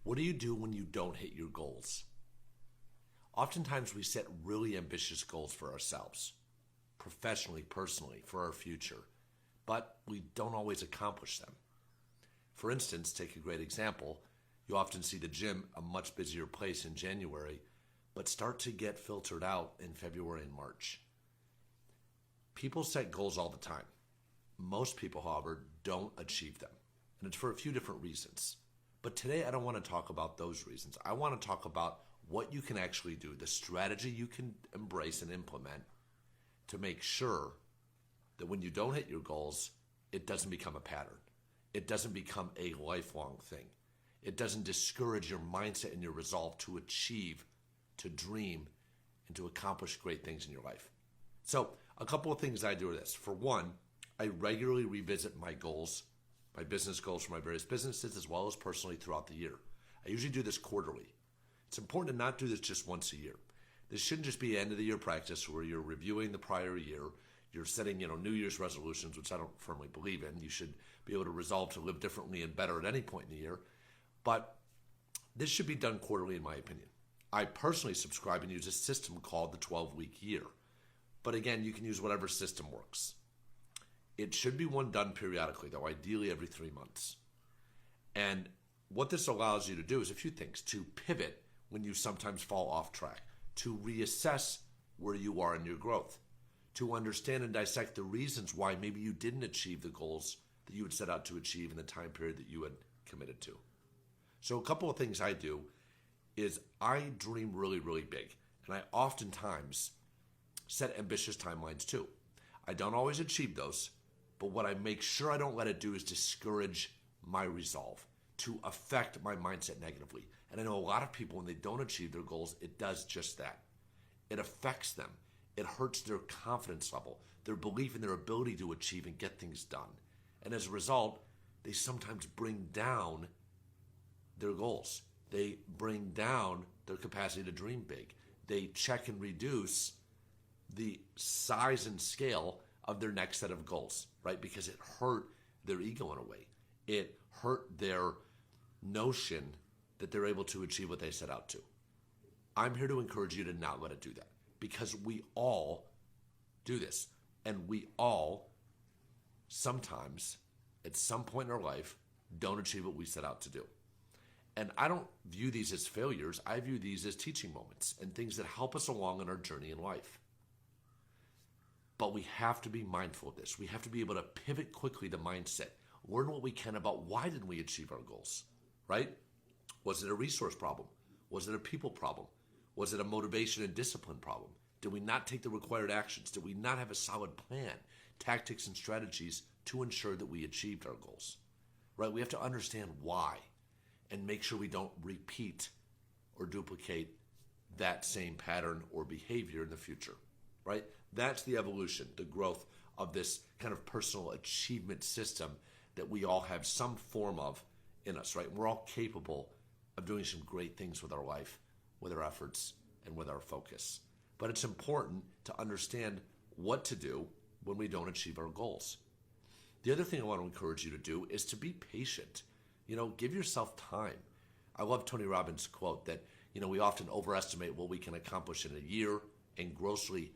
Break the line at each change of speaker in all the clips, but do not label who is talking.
What do you do when you don't hit your goals? Oftentimes, we set really ambitious goals for ourselves, professionally, personally, for our future, but we don't always accomplish them. For instance, take a great example. You often see the gym a much busier place in January, but start to get filtered out in February and March. People set goals all the time. Most people, however, don't achieve them, and it's for a few different reasons. But today, I don't want to talk about those reasons. I want to talk about what you can actually do, the strategy you can embrace and implement to make sure that when you don't hit your goals, it doesn't become a pattern. It doesn't become a lifelong thing. It doesn't discourage your mindset and your resolve to achieve, to dream, and to accomplish great things in your life. So, a couple of things I do are this. For one, I regularly revisit my goals, my business goals for my various businesses, as well as personally throughout the year. I usually do this quarterly. It's important to not do this just once a year. This shouldn't just be end of the year practice where you're reviewing the prior year, you're setting, New Year's resolutions, which I don't firmly believe in. You should be able to resolve to live differently and better at any point in the year. But this should be done quarterly, in my opinion. I personally subscribe and use a system called the 12-week year. But again, you can use whatever system works. It should be one done periodically, though, ideally every 3 months. And what this allows you to do is a few things: to pivot when you sometimes fall off track, to reassess where you are in your growth, to understand and dissect the reasons why maybe you didn't achieve the goals that you had set out to achieve in the time period that you had committed to. So a couple of things I do is I dream really, really big, and I oftentimes set ambitious timelines too. I don't always achieve those, but what I make sure I don't let it do is discourage my resolve, to affect my mindset negatively. And I know a lot of people, when they don't achieve their goals, it does just that. It affects them. It hurts their confidence level, their belief in their ability to achieve and get things done. And as a result, they sometimes bring down their goals. They bring down their capacity to dream big. They check and reduce the size and scale of their next set of goals, right? Because it hurt their ego in a way. It hurt their notion that they're able to achieve what they set out to. I'm here to encourage you to not let it do that, because we all do this, and we all sometimes, at some point in our life, don't achieve what we set out to do. And I don't view these as failures. I view these as teaching moments and things that help us along in our journey in life. But we have to be mindful of this. We have to be able to pivot quickly the mindset, learn what we can about why didn't we achieve our goals, right? Was it a resource problem? Was it a people problem? Was it a motivation and discipline problem? Did we not take the required actions? Did we not have a solid plan, tactics, and strategies to ensure that we achieved our goals, right? We have to understand why and make sure we don't repeat or duplicate that same pattern or behavior in the future, right? That's the evolution, the growth of this kind of personal achievement system that we all have some form of in us, right? We're all capable of doing some great things with our life, with our efforts, and with our focus. But it's important to understand what to do when we don't achieve our goals. The other thing I want to encourage you to do is to be patient. Give yourself time. I love Tony Robbins' quote that, we often overestimate what we can accomplish in a year and grossly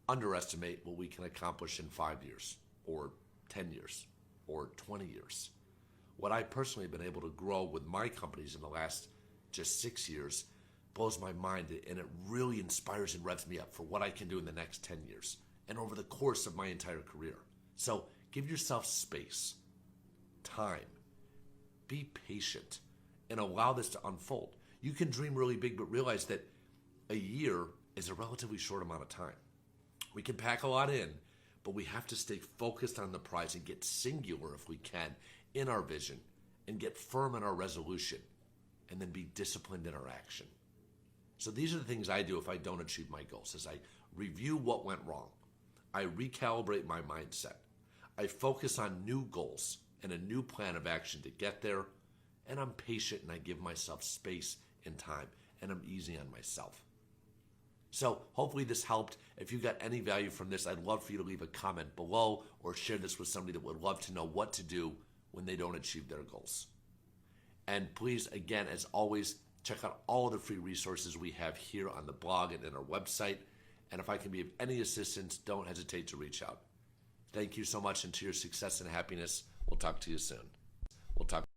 underestimate what we can accomplish in 5 years or 10 years or 20 years. What I personally have been able to grow with my companies in the last just 6 years blows my mind, and it really inspires and revs me up for what I can do in the next 10 years and over the course of my entire career. So give yourself space, time, be patient, and allow this to unfold. You can dream really big, but realize that a year is a relatively short amount of time. We can pack a lot in, but we have to stay focused on the prize and get singular if we can in our vision and get firm in our resolution and then be disciplined in our action. So these are the things I do if I don't achieve my goals, is I review what went wrong. I recalibrate my mindset. I focus on new goals and a new plan of action to get there, and I'm patient and I give myself space and time, and I'm easy on myself. So hopefully this helped. If you got any value from this, I'd love for you to leave a comment below or share this with somebody that would love to know what to do when they don't achieve their goals. And please, again, as always, check out all of the free resources we have here on the blog and in our website. And if I can be of any assistance, don't hesitate to reach out. Thank you so much, and to your success and happiness. We'll talk to you soon. We'll talk.